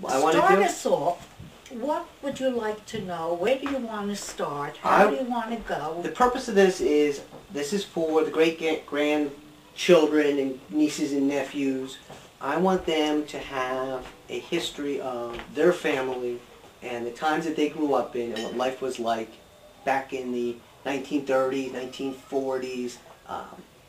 I want to Start do. us off. What would you like to know? Where do you want to start? How do you want to go? The purpose of this is for the great-grandchildren and nieces and nephews. I want them to have a history of their family and the times that they grew up in and what life was like back in the 1930s, 1940s.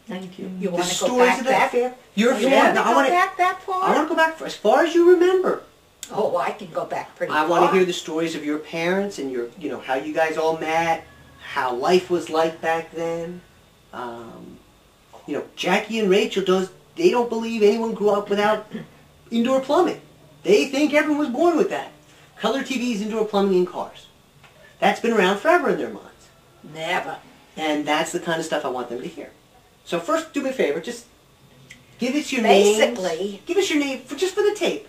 Thank you. You want to go stories back of that that far? Your You family. want to go back that far? I want to go back as far as you remember. Oh, I can go back pretty far. I want to hear the stories of your parents and your, how you guys all met, how life was like back then. Jackie and Rachel they don't believe anyone grew up without indoor plumbing. They think everyone was born with that. Color TVs, indoor plumbing, and cars. That's been around forever in their minds. Never. And that's the kind of stuff I want them to hear. So first, do me a favor, just give us your names. Basically. Give us your name just for the tape.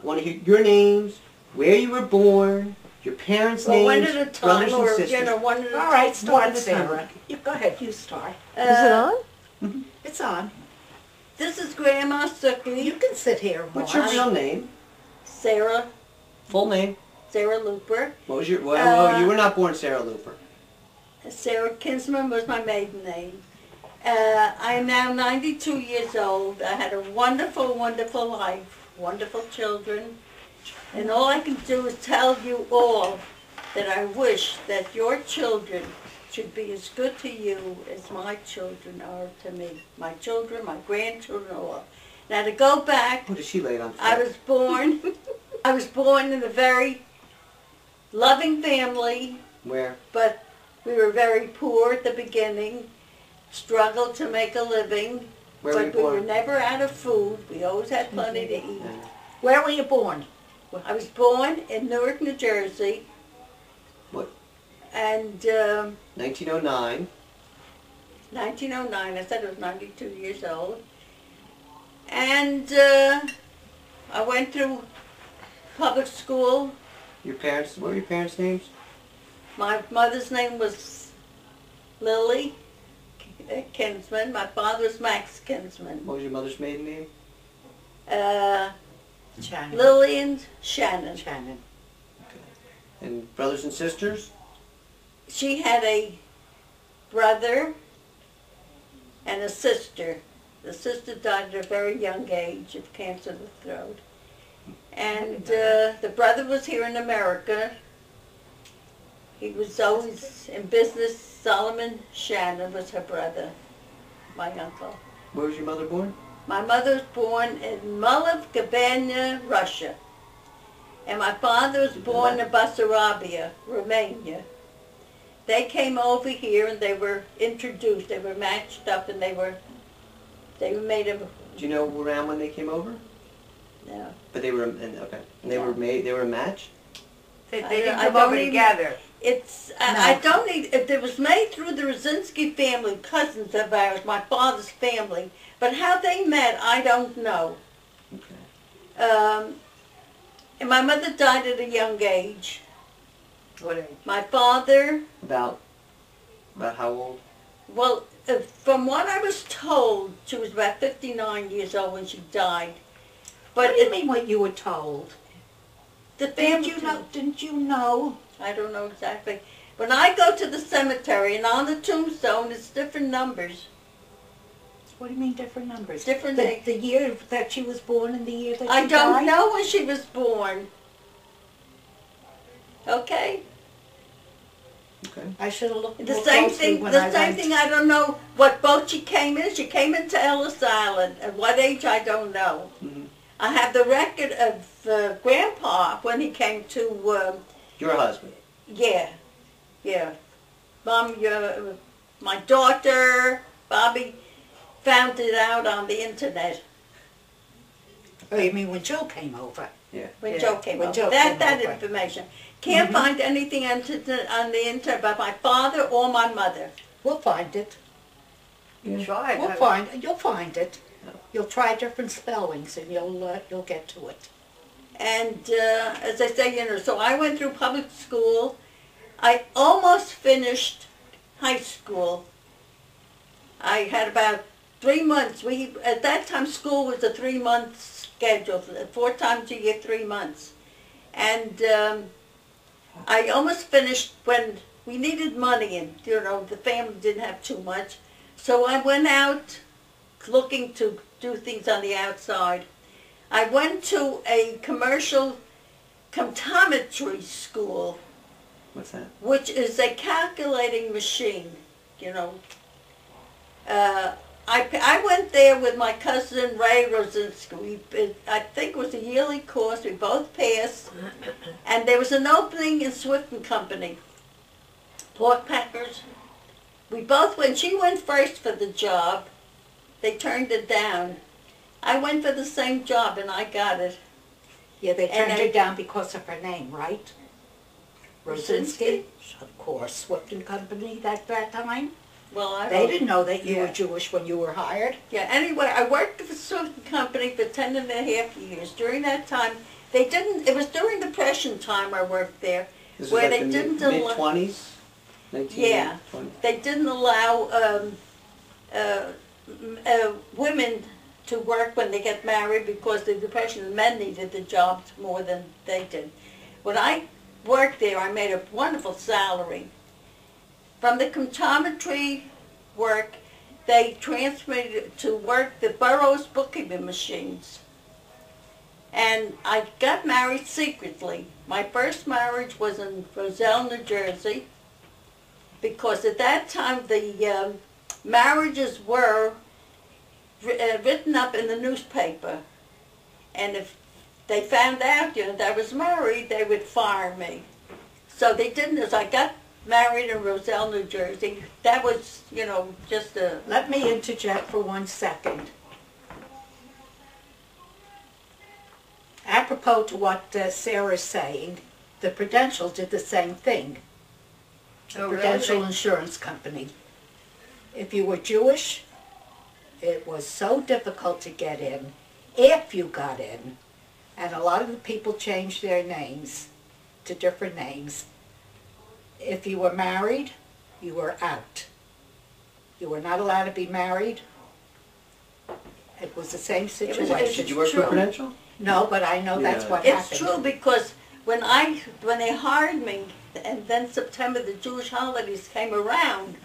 I want to hear your names, where you were born, your parents' names, one at a time, brothers and or sisters. one at a time. All right, start, at a time. Sarah. You go ahead, you start. Is it on? Mm-hmm. It's on. This is Grandma Sookie, You can sit here and What's watch. your real name? Sarah Looper. What was your? Well, you were not born Sarah Looper. Sarah Kinsman was my maiden name. I am now 92 years old. I had a wonderful, wonderful life, wonderful children. And all I can do is tell you all that I wish that your children should be as good to you as my children are to me. My children, my grandchildren, all. Now to go back, What did she lay it on? I was born in a very loving family, Where? but we were very poor at the beginning, struggled to make a living, Where were you but we were born? never out of food. We always had plenty to eat. Where were you born? I was born in Newark, New Jersey, What? and 1909. 1909, I said I was 92 years old. And I went through public school. Your parents? What were your parents' names? My mother's name was Lily Kinsman. My father's Max Kinsman. What was your mother's maiden name? Shannon. Lillian Shannon. Shannon. And brothers and sisters? She had a brother and a sister. The sister died at a very young age of cancer of the throat. And the brother was here in America. He was always in business. Solomon Shannon was her brother, my uncle. Where was your mother born? My mother was born in Gabania, Russia. And my father was born in Basarabia, Romania. They came over here and they were introduced. They were matched up and they were made of. Do you know around when they came over? No. But they were okay. And they were made. They were a match. They I didn't don't come over even- together. It's I don't need. If it was made through the Rosinski family, cousins of ours, my father's family. But how they met, I don't know. Okay. And my mother died at a young age. What age? My father. About how old? Well, from what I was told, she was about 59 years old when she died. But What do you mean what you were told? the family, Didn't you know? I don't know exactly. When I go to the cemetery and on the tombstone, it's different numbers. What do you mean different numbers? Different. The year that she was born and the year that I she don't died? know when she was born. Okay? Okay. I should have looked The more same closely thing, when the I same went. thing, I don't know what boat she came in. She came into Ellis Island. At what age, I don't know. Mm-hmm. I have the record of Grandpa when he came to, Your husband. yeah. Mom, my daughter, Bobby, found it out on the internet Oh, you mean when Joe came over? Yeah. when Yeah, Joe came when over. Joe That came over. information. Can't find anything on the internet about my father or my mother. We'll find it. Try it. You'll find it. You'll try different spellings and you'll get to it. And as I say, so I went through public school. I almost finished high school. I had about 3 months. At that time, school was a 3-month schedule, 4 times a year, 3 months. And I almost finished when we needed money, and the family didn't have too much. So I went out looking to do things on the outside. I went to a commercial comptometry school. What's that? Which is a calculating machine, I went there with my cousin Ray Rosinski. I think it was a yearly course. We both passed. And there was an opening in Swift and Company, pork packers. We both went. She went first for the job. They turned it down. I went for the same job and I got it. Yeah, they turned her down because of her name, right? Rosinski? Of course, Swift and Company at that time. Well, they didn't know that you were Jewish when you were hired. Yeah, anyway, I worked for Swift and Company for 10.5 years. During that time, it was during the Depression time I worked there. This where was like they the mid-20s? Yeah, they didn't allow women to work when they get married because the Depression, men needed the jobs more than they did. When I worked there, I made a wonderful salary. From the comptometry work, they transferred me to work the borough's bookkeeping machines. And I got married secretly. My first marriage was in Roselle, New Jersey, because at that time the marriages were written up in the newspaper. And if they found out that I was married, they would fire me. So they didn't. As I got married in Roselle, New Jersey, that was, just a... Let me interject for 1 second. Apropos to what Sarah's saying, the Prudential did the same thing. The Prudential Insurance Company. If you were Jewish, it was so difficult to get in, if you got in. And a lot of the people changed their names to different names. If you were married, you were out. You were not allowed to be married. It was the same situation. Did you work for Prudential? No, but I know that's what happened. It's true, because when they hired me, and then September, the Jewish holidays came around,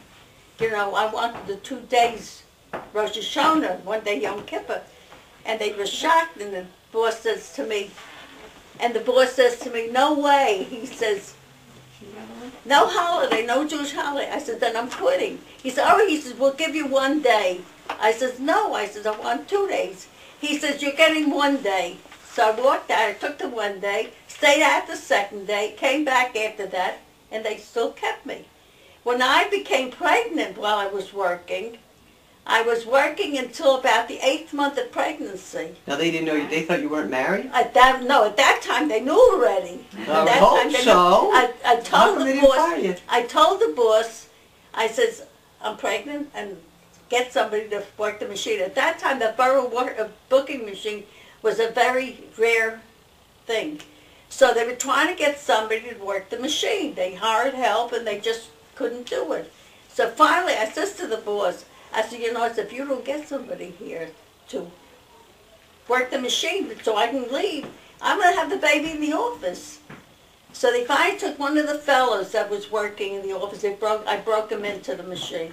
I wanted the 2 days Rosh Hashanah, 1 day Yom Kippur, and they were shocked, and the boss says to me, no way. He says, no holiday, no Jewish holiday. I said, then I'm quitting. He says, we'll give you 1 day. I says, no. I says, I want 2 days. He says, you're getting 1 day. So I walked out, I took the 1 day, stayed out the 2nd day, came back after that, and they still kept me. When I became pregnant while I was working until about the 8th month of pregnancy. Now they didn't know they thought you weren't married? At that time they knew already. I hope so. I told the boss. Fire you? I told the boss, I says, I'm pregnant and get somebody to work the machine. At that time the borough booking machine was a very rare thing. So they were trying to get somebody to work the machine. They hired help and they just couldn't do it. So finally I says to the boss, I said, if you don't get somebody here to work the machine so I can leave, I'm going to have the baby in the office. So they finally took one of the fellows that was working in the office. I broke him into the machine.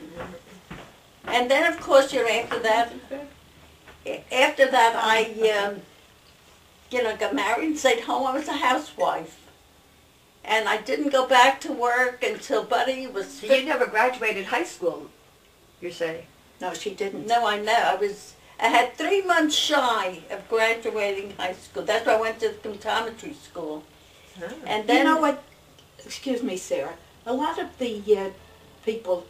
And then, of course, after that I, got married and stayed home. I was a housewife. And I didn't go back to work until Buddy was... So you never graduated high school, you're saying? No, she didn't. No, I know. I had 3 months shy of graduating high school. That's why I went to the comptometry school. Oh. And then... You know what? Excuse me, Sarah. A lot of the people,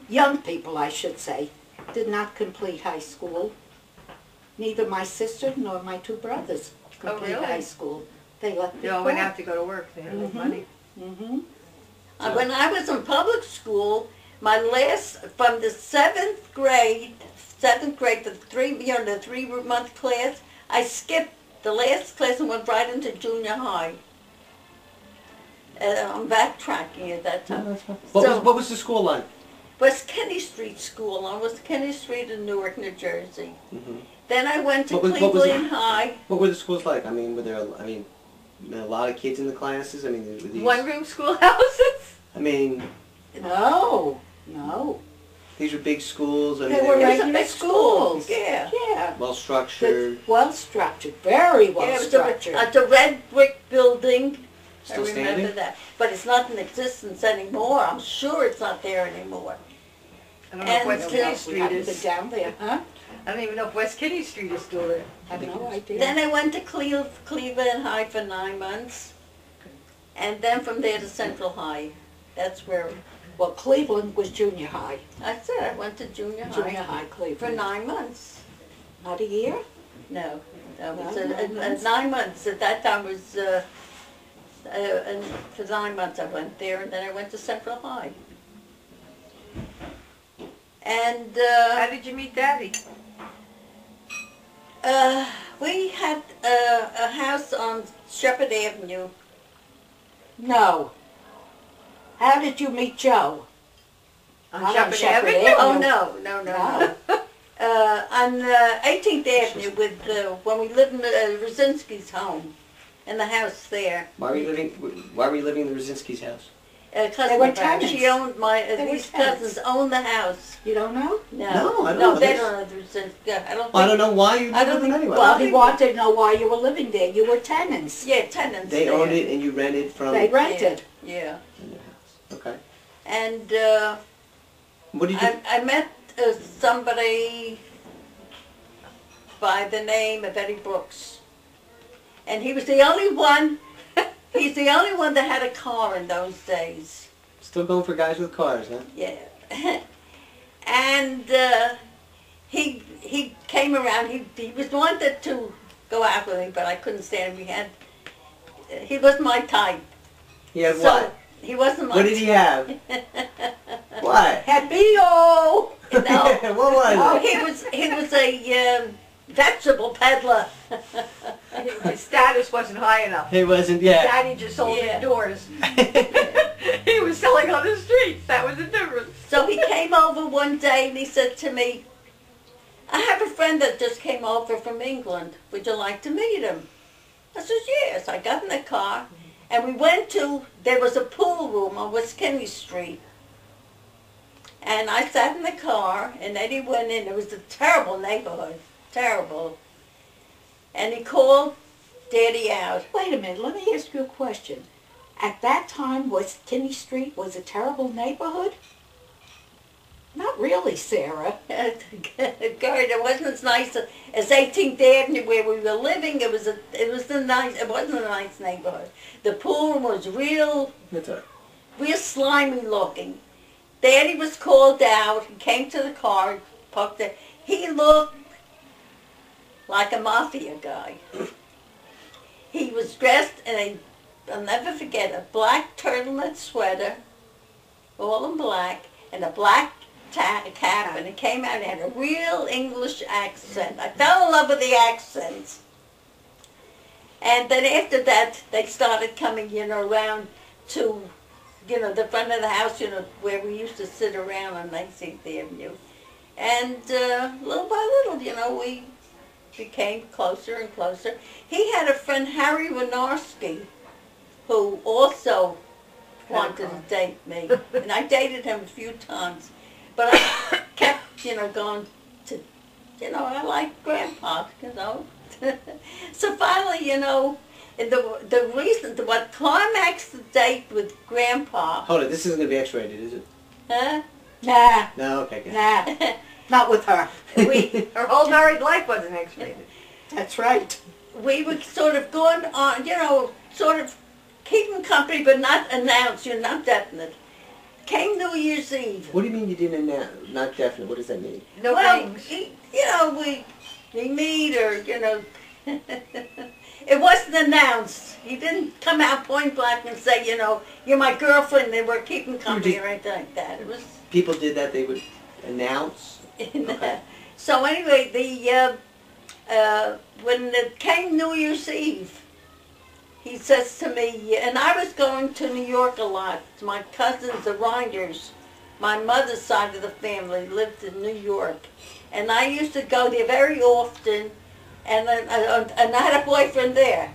young people I should say, did not complete high school. Neither my sister nor my 2 brothers completed high school. They left They all went out to go to work. They had no money. Mm-hmm. When I was in public school, from the 7th grade to the 3-month class, I skipped the last class and went right into junior high. I'm backtracking at that time. What was the school like? West Kenny Street School on West Kenny Street in Newark, New Jersey. Mhm. Then I went to What was Cleveland it? High. What were the schools like? I mean, were there? A lot of kids in the classes. I mean, were these, One-room schoolhouses? I mean, No, no. these were big schools. I mean, They were were regular big schools, schools. yeah. Yeah. well structured. Well structured, very well Yeah, it was structured. a red brick building. Still I remember standing? that. But it's not in existence anymore. I'm sure it's not there anymore. I don't know if And West still- Kitty We Street haven't been is. down there, huh? I don't even know if West Kitty Street is still there. I have no idea. Then I went to Cleveland High for 9 months. And then from there to Central High. That's where, Well, Cleveland was junior high. I said I went to junior Junior high high Cleveland. for 9 months. Not a year? No, that was No, 9 months. 9 months. At that time was, and for 9 months I went there, and then I went to Central High. And How did you meet Daddy? we had a house on Shepherd Avenue. No. How did you meet Joe? On Not Shepherd Shepherd Avenue? Oh, Avenue. no. On 18th Avenue with, when we lived in Rosinski's home, in the house there. Why were you living in the Rosinski's house? Cousin They were of ours. She tenants. owned They were these tenants. cousins owned the house. You don't know? No, I don't know they this. don't know the Rosinski. I don't think. Well, I don't know why you I lived don't with them think- anyway. Well, he they- wanted to know why you were living there. You were tenants. Yeah, tenants They there. owned it and you rented from. They rented. Yeah. in their house. Okay. And What did you? I met somebody by the name of Eddie Brooks. And he was the only one, he's the only one that had a car in those days. Still going for guys with cars, huh? Yeah. And he came around, he was wanted to go out with me, but I couldn't stand him. He wasn't my type. He had So, what? He wasn't my What did he have? What? Had B.O. No. What was Oh, it? he was a vegetable peddler. His status wasn't high enough. He wasn't. Yeah. Daddy just sold Yeah. indoors. He was selling on the streets. That was the difference. So he came over one day and he said to me, I have a friend that just came over from England. Would you like to meet him? I said, yes. I got in the car and we went to, there was a pool room on West Kenny Street. And I sat in the car and Eddie went in. It was a terrible neighborhood, terrible. And he called Daddy out. Wait a minute, let me ask you a question. At that time, West Kinney Street was a terrible neighborhood? Not really, Sarah. Gert, it wasn't as nice as 18th Avenue where we were living. It wasn't a nice neighborhood. The pool was real That's all right. slimy looking. Daddy was called out. He came to the car, parked there. He looked like a mafia guy. He was dressed in I'll never forget, a black turtleneck sweater, all in black, and a black cap, and it came out and had a real English accent. I fell in love with the accents. And then after that, they started coming, around to, the front of the house, where we used to sit around on 19th Avenue. And little by little, we became closer and closer. He had a friend, Harry Winarski, who also wanted to date me. And I dated him a few times. But I kept, going to, I like Grandpa, So finally, the reason, what climaxed the date with Grandpa, Hold it. This isn't gonna be X-rated, is it? huh? Nah, No. Okay. Good. nah, not with her. Her whole married life wasn't X-rated. That's right. We were sort of going on, sort of keeping company, but not announced, not definite. Came New Year's Eve. What do you mean you didn't announce? Not definite. What does that mean? No Well, rings. we meet or, it wasn't announced. He didn't come out point blank and say, you're my girlfriend and we're keeping company or anything like that. It was, People did that. They would announce. Okay. So anyway, when it came New Year's Eve, he says to me, and I was going to New York a lot. My cousins, the Reinders, my mother's side of the family lived in New York. And I used to go there very often, and I had a boyfriend there.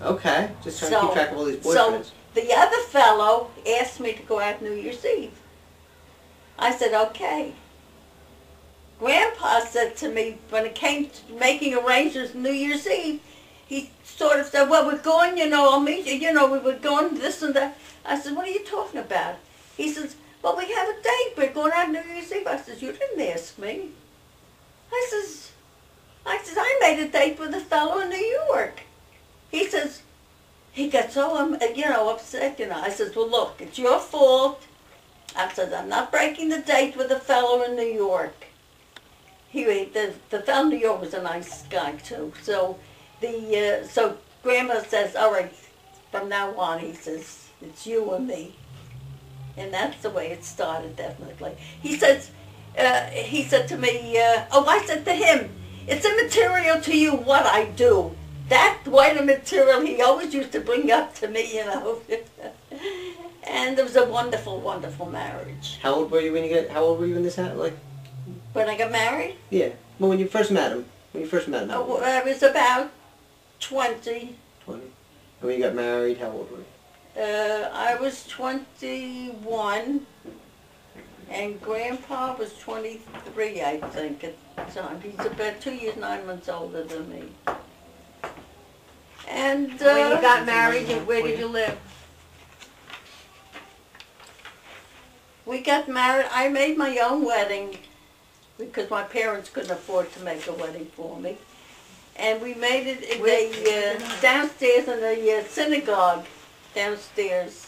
Okay, just trying to keep track of all these boyfriends. So the other fellow asked me to go out New Year's Eve. I said, okay. Grandpa said to me, when it came to making arrangements New Year's Eve, he sort of said, well, we're going, I'll meet you, we were going this and that. I said, what are you talking about? He says, well, we have a date, we're going out New Year's Eve. I said, you didn't ask me. I said, I made a date with a fellow in New York. He says, he got so, upset, I said, well, look, it's your fault. I said, I'm not breaking the date with a fellow in New York. The fellow in New York was a nice guy, too. So, so Grandma says, all right, from now on, he says, it's you and me. And that's the way it started, definitely. He said to me, I said to him, it's immaterial to you what I do. That white material he always used to bring up to me, And it was a wonderful, wonderful marriage. How old were you how old were you when this happened? Like, when I got married? Yeah. Well, when you first met him. I was about 20. 20. And when you got married, how old were you? I was 21, and Grandpa was 23, I think, at the time. He's about 2 years, 9 months older than me. And when you got married, where did you live? We got married. I made my own wedding because my parents couldn't afford to make a wedding for me. And we made it in downstairs in the synagogue downstairs.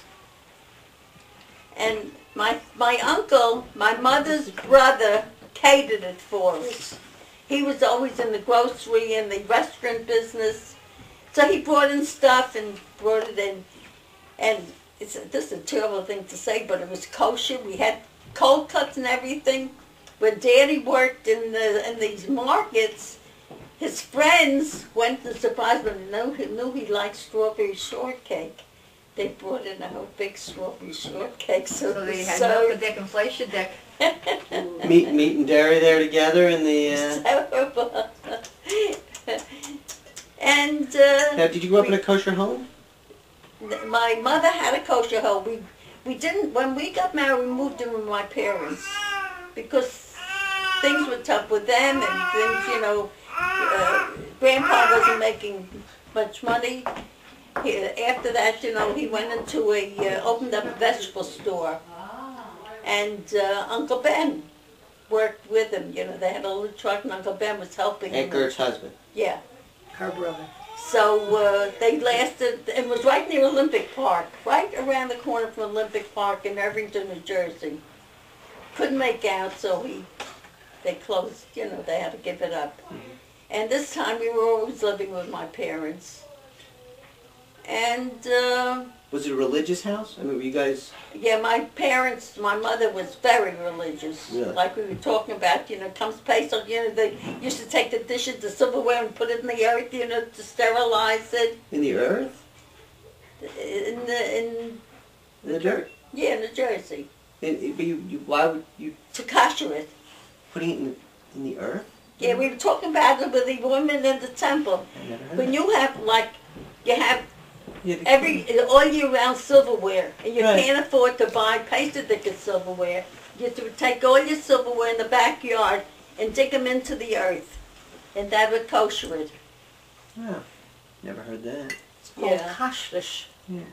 And my uncle, my mother's brother, catered it for us. He was always in the grocery and the restaurant business. So he brought in stuff and brought it in. And this is a terrible thing to say, but it was kosher. We had cold cuts and everything. When Daddy worked in these markets, his friends went to surprise him and knew he liked strawberry shortcake. They brought in a whole big strawberry shortcake. So they had milk a dick and flesh a dick. Meat and dairy there together in the... And now, did you grow up in a kosher home? My mother had a kosher home. We didn't, when we got married, we moved in with my parents because things were tough with them and things, Grandpa wasn't making much money. After that, he went into opened up a vegetable store. And Uncle Ben worked with him. They had a little truck and Uncle Ben was helping him. Aunt Gert's husband. Yeah. Her brother. So they lasted, it was right near Olympic Park, right around the corner from Olympic Park in Irvington, New Jersey. Couldn't make out, so they closed, they had to give it up. Mm-hmm. And this time we were always living with my parents. And... was it a religious house? I mean, were you guys... Yeah, my mother was very religious. Really? Like we were talking about, comes Pesach, they used to take the dishes, the silverware, and put it in the earth, to sterilize it. In the earth? In the dirt? Yeah, in New Jersey. But why would you... To kosher it. Putting it in the earth? Yeah, we were talking about it with the women in the temple. When you have, you have all year round silverware, and you can't afford to buy pasted silverware. You have to take all your silverware in the backyard and dig them into the earth, and that would kosher it. Oh, never heard that. It's called kashlish. Yeah.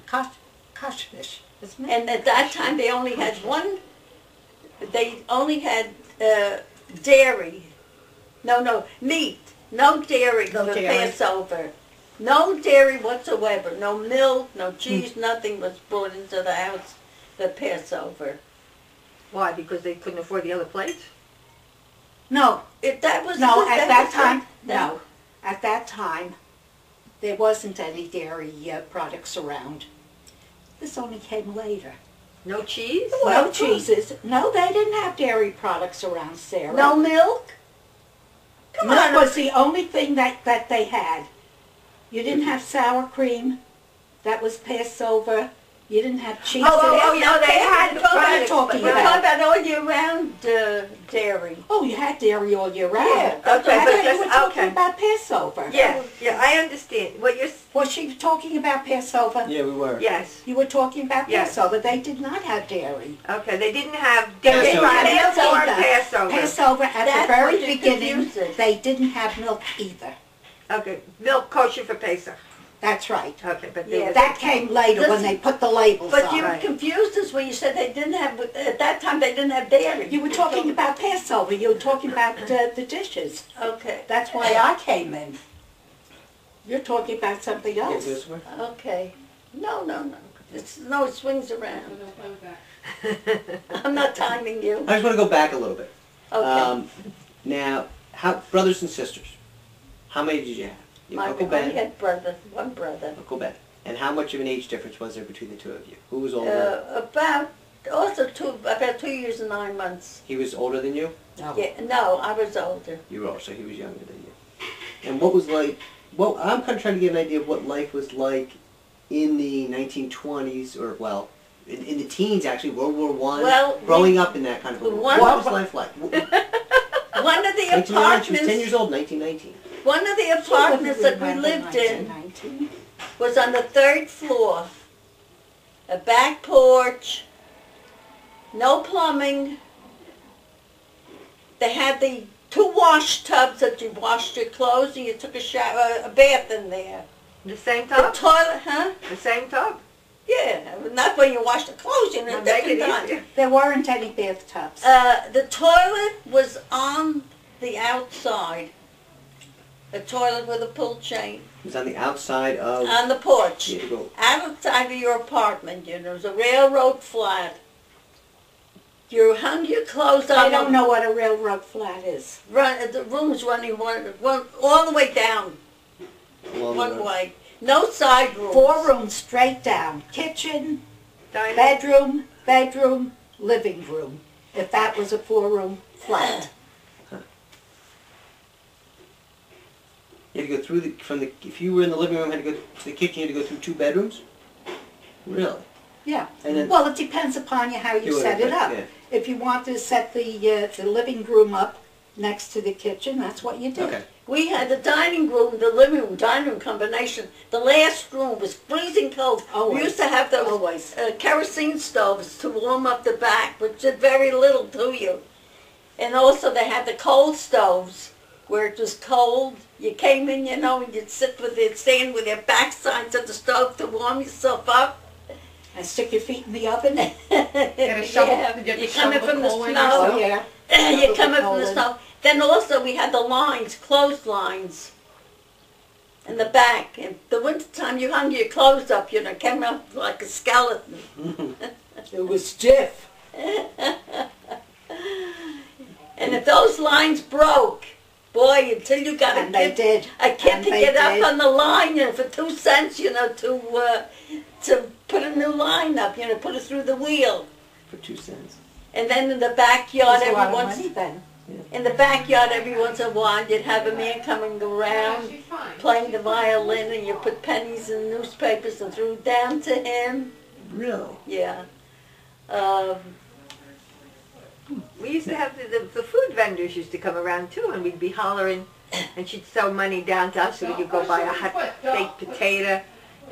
Kashlish, isn't it? And at that time they only had dairy. No, meat. No dairy for Passover. No dairy whatsoever. No milk, no cheese, nothing was brought into the house for Passover. Why? Because they couldn't afford the other plates? No. At that time, there wasn't any dairy products around. This only came later. No cheese? No cheeses. No, they didn't have dairy products around, Sarah. No milk? Milk was the only thing that they had. You didn't have sour cream. That was Passover. You didn't have cheese. Oh, no, they had We're talking I'm about- talking we're about. talking about all year round dairy. Oh, you had dairy all year round. Yeah, I okay, but thought you that's- were talking okay. about Passover. Yeah, I understand. What you're, Was she talking about Passover? Yeah, we were. yes, You were talking about Yes. Passover. They did not have dairy. okay, they didn't have They dairy didn't have products milk or either. Passover. Passover at That's the very what you're beginning, confusing. they didn't have milk either. Okay, milk kosher for Pesach. That's right. Okay, but Yeah, there was That came later when they put the labels But on. you Right. confused us when you said they didn't have, at that time they didn't have dairy. You were talking about Passover. You were talking about the dishes. Okay, That's why I came in. You're talking about something Yeah, else. this way. okay. No. No, it swings around. I'm not timing you. I just want to go back a little bit. Okay. Now, how brothers and sisters? How many did you have? You My have Uncle only Ben, had one brother. Uncle Ben. And how much of an age difference was there between the two of you? Who was older? About 2 years and 9 months. He was older than you? No. Yeah, no, I was older. You were older, so he was younger than you. And what was like, well, I'm kind of trying to get an idea of what life was like in the 1920s, or, well, in the teens, actually, World War I, Well, growing up in that kind of a world. What was life like? One of the 1919, she was 10 years apartments, old, 1919. one of the apartments that we lived in 1919. was on the 3rd floor. A back porch, no plumbing. They had the 2 wash tubs that you washed your clothes and you took a shower, a bath in there. the same The tub. toilet, huh? The same tub. Yeah, not when you wash the clothes, you know, Now make it different time. easier. There weren't any bathtubs. The toilet was on the outside. A toilet with a pull chain It was on the outside of... on the porch. You had to go... Outside of your apartment, you know, it was a railroad flat. You hung your clothes I on don't know what a railroad flat is. the rooms running one all the way down, along the one road. way. No side rooms. 4 rooms straight down. Kitchen, Dining. bedroom, living room. If that was a 4-room flat. You had to go through if you were in the living room, had to go to the kitchen, you had to go through 2 bedrooms? Really? Yeah. And then... Well, it depends upon how you would, set it up. yeah. If you want to set the living room up next to the kitchen, that's what you did. Okay. We had the dining room, the living room, dining room combination. The last room was freezing cold. Always. We used to have those Always. kerosene stoves to warm up the back, which did very little to you. And also they had the coal stoves where it was cold. You came in, you know, and you'd stand with your backside to the stove to warm yourself up. And stick your feet in the oven. Get a shovel. Yeah, Did you have you to come in shovel from the the coal in snow. Oh, yeah. You come in from Coal the in. snow. Then also we had the lines, clotheslines in the back. In the wintertime you hung your clothes up, you know, came out like a skeleton. It was stiff. And if those lines broke, boy, until you got And they did. a kid And to they get up did. on the line, you know, for 2 cents, you know, to put a new line up, you know, put it through the wheel. For 2 cents. And then in the backyard, It was a lot of every once money then. in the backyard, every once in a while, you'd have a man coming around playing the violin, and you put pennies in newspapers and threw down to him. Really? Yeah. We used to have the food vendors used to come around too, and we'd be hollering, and she'd throw money down to us so we could go buy a hot baked potato.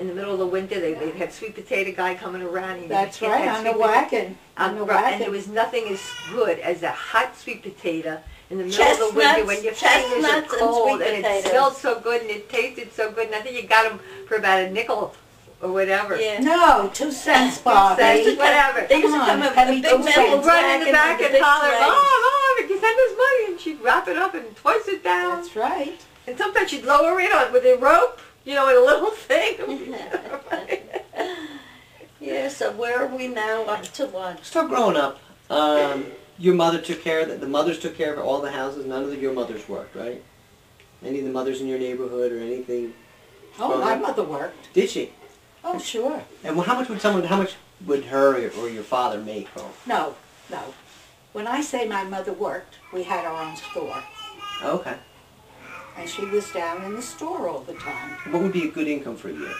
In the middle of the winter, they'd have sweet potato guy coming around. And That's get right, that on the sweet potato- wagon. On the And wagon. there was nothing as good as a hot sweet potato in the middle of the winter Chestnuts, when your fingers are chestnuts and cold sweet and it potatoes. smelled so good and it tasted so good. And I think you got them for about a nickel or whatever. Yeah. No, 2 cents, Bobby. Cents, whatever. They used to Come come on, a penny big two metal cents. Run in the back wagon with a and big holler, sleigh. Mom, if you send us money, and she'd wrap it up and twist it down. That's right. And sometimes she'd lower it on with a rope, you know, in a little thing. Yeah, so where are we now up to what? So growing up, your mother took care of the mothers took care of all the houses. None of your mothers worked, right? Any of the mothers in your neighborhood or anything? Oh, my mother worked. Did she? Oh, sure. And how much would her or your father make home? No. When I say my mother worked, we had our own store. Okay. And she was down in the store all the time. What would be a good income for a year?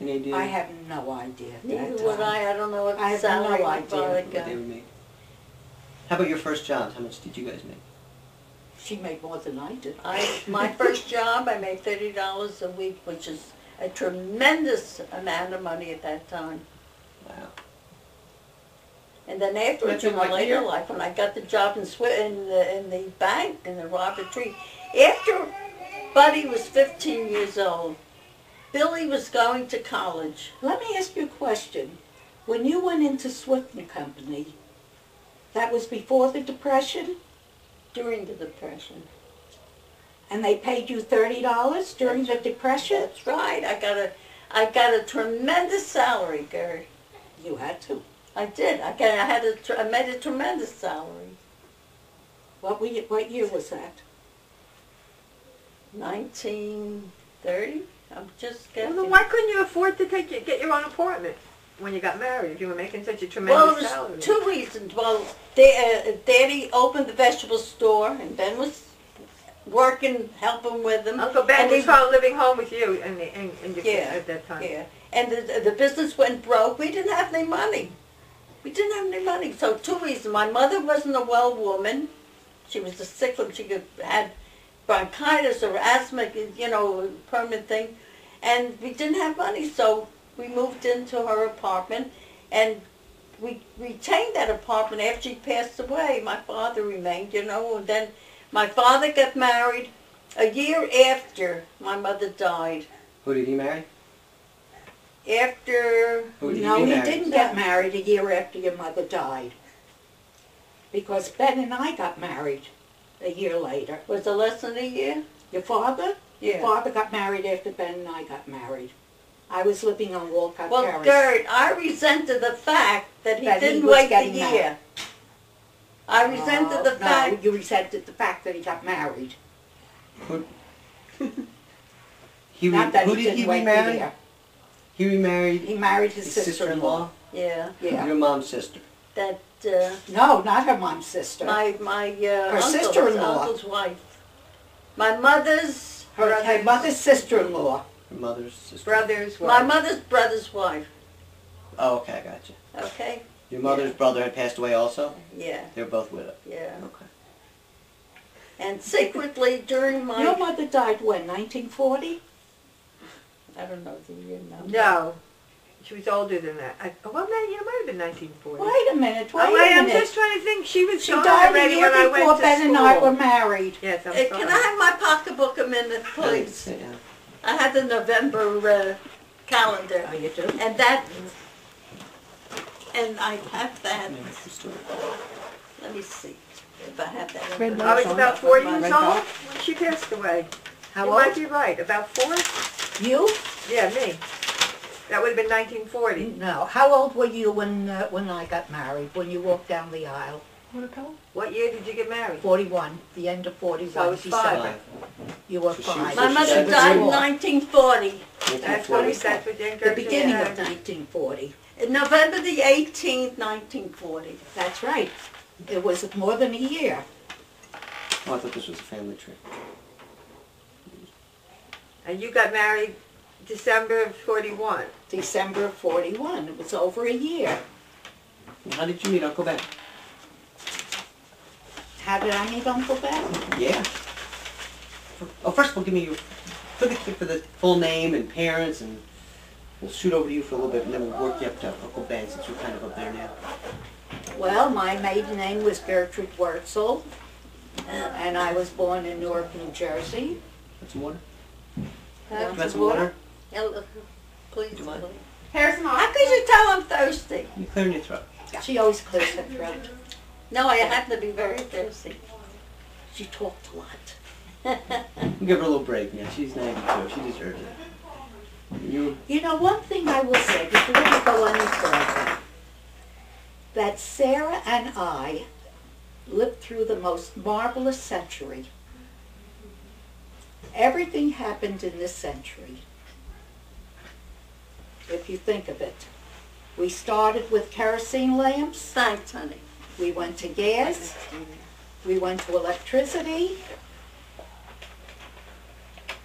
Any idea? I have no idea. at that Neither would time. I don't know what I have salary no my idea father What got. they would make. How about your first jobs? How much did you guys make? She made more than I did. My first job, I made $30 a week, which is a tremendous amount of money at that time. Wow. And then afterwards, What, in my what later year? life, when I got the job in the bank, in the Robert Tree, after Buddy was 15 years old, Billy was going to college. Let me ask you a question. When you went into Swift and Company, that was before the Depression, During the Depression. and they paid you $30 during the Depression? That's right. I got a tremendous salary, Gert. You had to. I did. I made a tremendous salary. What year was that? 1930. I'm just Well, guessing. then why couldn't you afford to get your own apartment when you got married if you were making such a Well, tremendous it salary? was two reasons. Well, Daddy opened the vegetable store, and Ben was working, helping with them. Uncle Ben And was he- probably living home with you and your Yeah, at that time. Yeah, and the business went broke. We didn't have any money. We didn't have any money. So two reasons. My mother wasn't a well woman. She was a sick one. She had bronchitis or asthma, permanent thing. And we didn't have money. So we moved into her apartment. And we retained that apartment after she passed away. My father remained, And then my father got married a year after my mother died. Who did he marry? After Who did No, he he marry? didn't get married a year after your mother died. Because Ben and I got married a year later. Was it less than a year? Your father? Your Yeah. father got married after Ben and I got married. I was living on Walcott Well, Terrace. Gert, I resented the fact that he That he didn't was wait a getting year. married. I resented the fact. No, you resented the fact that he got married. Not that Who he did didn't he wait a remarry? year. He remarried He married his his sister-in-law. Yeah, Yeah. Your mom's sister. that No, not her mom's sister. my sister-in-law. uncle's wife. My mother's her mother's sister-in-law. Her mother's sister. Brothers, my wife. mother's brother's wife. Oh, okay, I got you. Okay. Your mother's brother had passed away also? Yeah, They were both widowed. yeah. Okay. And secretly during my Your mother died when, 1940? I don't know the year now. No. She was older than that. Well, no, it might have been 1940. Wait a minute, wait Oh, a I'm minute. just trying to think. She was She gone died a already year when I went before to Ben school. and I were married. Yes, I'm Can sorry. I have my pocketbook a minute, please? Yeah. I had the November calendar. Oh, you do? And I have that. Let me see if I have that. Red I was about 4 years Red old dot. when she passed away. How You old? might be right. About 4? You? Yeah, me. That would have been 1940. No. How old were you when I got married, when you walked down the aisle? What year did you get married? 41, the end of 41. So I was December. 5. You were So she 5. was- My So mother she died in was- 1940, That's what Jen The Gertrude beginning had. of 1940. November the 18th, 1940. That's right. It was more than a year. Oh, I thought this was a family trip. And you got married December of 41. December of 41. It was over a year. How did you meet Uncle Ben? How did I meet Uncle Ben? Yeah. Oh, first of all, give me your for the full name and parents, and we'll shoot over to you for a little bit, and then we'll work you up to Uncle Ben since you're kind of up there now. Well, my maiden name was Gertrude Wurzel, and I was born in Newark, New Jersey. Want some water? Huh? You want some water? Please. Do you mind? How could you tell I'm thirsty? You clearing your throat. She always clears her throat. No, I happen to be very thirsty. She talked a lot. We'll give her a little break now. She's 92. She deserves it. You know, one thing I will say before we go any further, that Sarah and I lived through the most marvelous century. Everything happened in this century, if you think of it. We started with kerosene lamps, Thanks, honey. we went to gas, we went to electricity,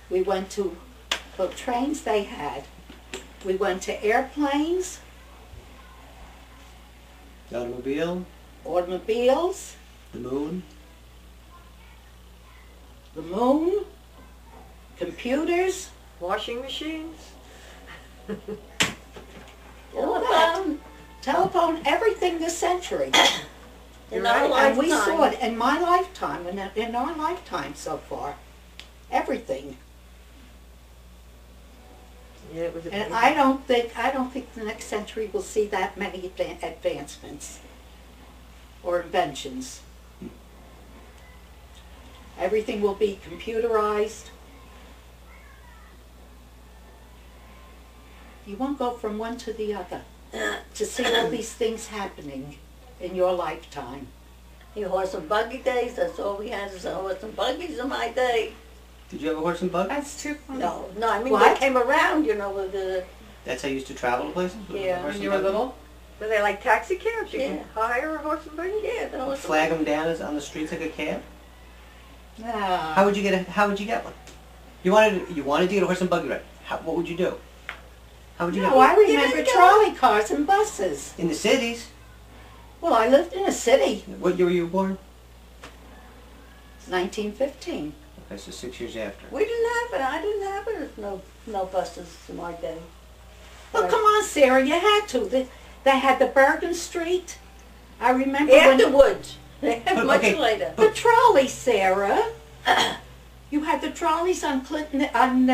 we went to the trains they had. We went to airplanes, The automobile, automobiles, the moon. the moon, computers, Washing machines. all that. Telephone, everything this century. In Right, our And we saw lifetime. it in my lifetime, in our lifetime so far. Everything. Yeah, it was And amazing. I don't think the next century will see that many advancements or inventions. Everything will be computerized. You won't go from one to the other to see all these things happening in your lifetime. The horse and buggy days, that's all we had is horse and buggies in my day. Did you have a horse and buggy? That's too funny. No, I mean, What? they came around, you know, with the, That's how you used to travel to places? With a Yeah, horse When and you were buggy? little? Were they like taxi cabs? You Yeah. can hire a horse and buggy? yeah, the horse and Flag them down on the streets like a cab? Ah. How would you get one? You wanted to get a horse and buggy ride. What would you do? How would you No, get I one? remember didn't go- trolley cars and buses. In the cities. Well, I lived in a city, What year were you born? 1915. Okay, so 6 years after. We didn't have it. I didn't have it. No buses in my day. Well, Right. come on, Sarah, you had to. They had the Bergen Street. I remember when Afterwards. Much okay. later. the trolley, Sarah. You had the trolleys on Clinton, on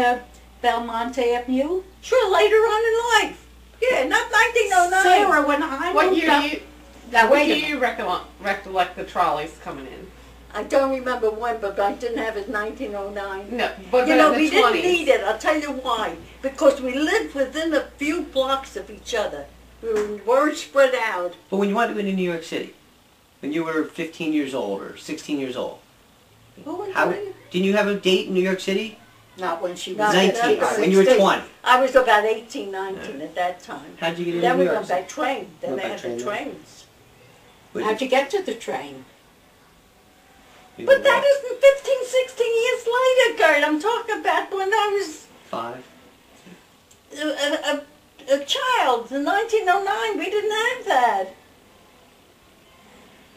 Belmont Avenue. Sure, later on in life. Yeah, not 1909. Sarah, when I What moved year up, do you, now what wait a year you recollect the trolleys coming in? I don't remember when, but I didn't have it 1909. No, but You know, in we the didn't 20s. need it. I'll tell you why. Because we lived within a few blocks of each other. We weren't spread out. But when you wanted to go to New York City, when you were 15 years old or 16 years old, didn't you have a date in New York City? not when she No, was 19, no, when you were 16. 20. I was about 18, 19 at that time. How'd you get into Then New we York went City? by train. Then Went they by had train the then? trains. How'd you get to the train? You But that walked isn't 15, 16 years later, Gert. I'm talking about when I was 5. a child. In 1909, we didn't have that.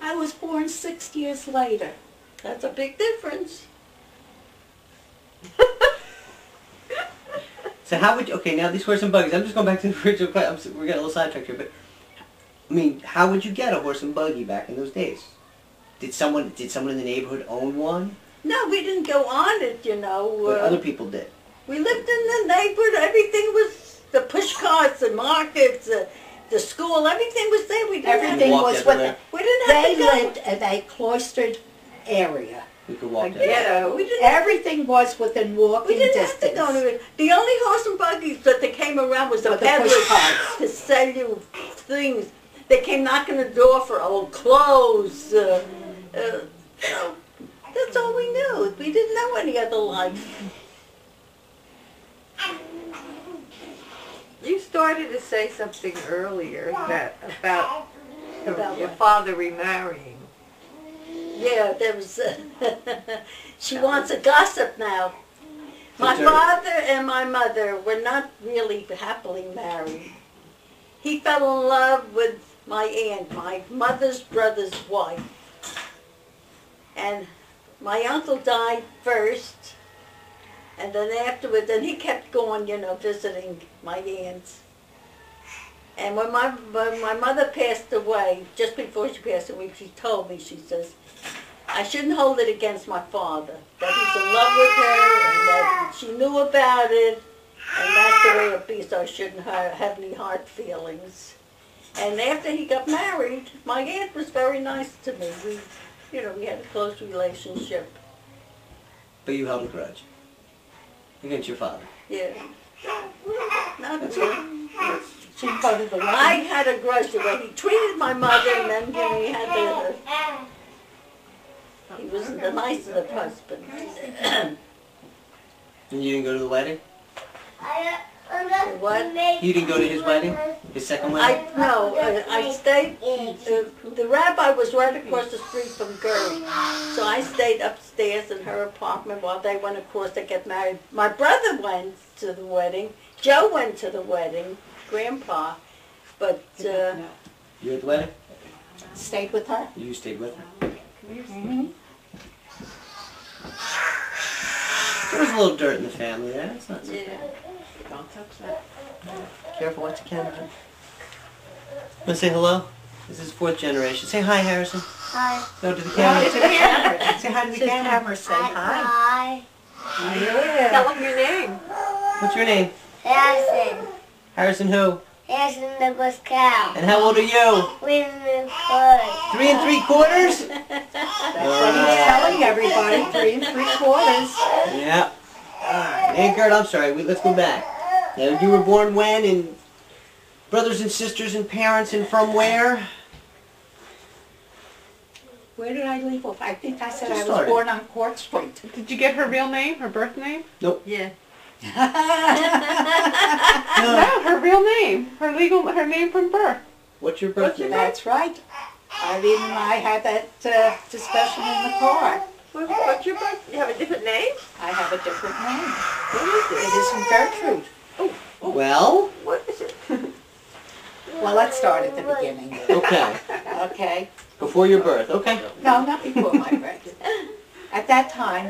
I was born 6 years later. That's a big difference. So how would you, okay, now these horse and buggies, I'm just going back to the original question, we're getting a little sidetracked here, but, I mean, how would you get a horse and buggy back in those days? Did someone in the neighborhood own one? No, we didn't go on it, you know. But other people did. We lived in the neighborhood. Everything was the push carts, the markets, the school. Everything was there. We didn't Everything walk was everywhere. what We didn't have they to go. lived in a cloistered area. We could walk A down. ghetto. We didn't. Everything was within We walking didn't distance. have to go to it. The only horse and buggies that they came around was the With the push peddlers carts. to sell you things. They came knocking the door for old clothes. You know, that's all we knew. We didn't know any other life. You started to say something earlier that about About your what? father remarrying. Yeah, there was. She wants a gossip now. My That's her. father and my mother were not really happily married. He fell in love with my aunt, my mother's brother's wife. And my uncle died first, and then afterwards, then he kept going, you know, visiting my aunts. And when my mother passed away, just before she passed away, she told me, she says, I shouldn't hold it against my father, that he's in love with her, and that she knew about it, and that's the way it be, so I shouldn't have any hard feelings. And after he got married, my aunt was very nice to me. We had a close relationship. But you held a grudge against your father. Yeah. Not That's really. She voted the I wedding. had a grudge the way he treated my mother, and then he had he wasn't the nicest of husbands. And you didn't go to the wedding? What? You didn't go to his wedding? His second wedding? I stayed, the rabbi was right across the street from Gert. So I stayed upstairs in her apartment while they went across to get married. My brother went to the wedding. Joe went to the wedding, Grandpa. But, You at the wedding? Stayed with her. You stayed with her? Mm-hmm. There was a little dirt in the family there. That's not so yeah. bad. Don't touch that. Careful, watch the camera. Want to say hello? This is fourth generation. Say hi, Harrison. Hi. No, to the camera. To the camera. Say hi to the To the camera. camera, say hi. Hi. Yeah. Tell them your name. What's your name? Harrison. Harrison who? Harrison Douglas Cow. And how old are you? We live good. 3 3/4? That's what he's telling everybody, 3 3/4. Yeah. Hey, Gert, I'm sorry. Let's go back. Now, you were born when? And brothers and sisters and parents and from where? Where did I leave off? I think I said Just I was started. born on Court Street. Did you get her real name, her birth name? Yeah. No, her real name. Her name from birth. What's your birthday? That's right. Irene and I had that discussion in the car. What's your birth? You have a different name? I have a different name. What is It isn't Gertrude. Well, What is it? Well, let's start at the beginning. okay. Okay? Before your birth. Okay. No, not before my birth. At that time,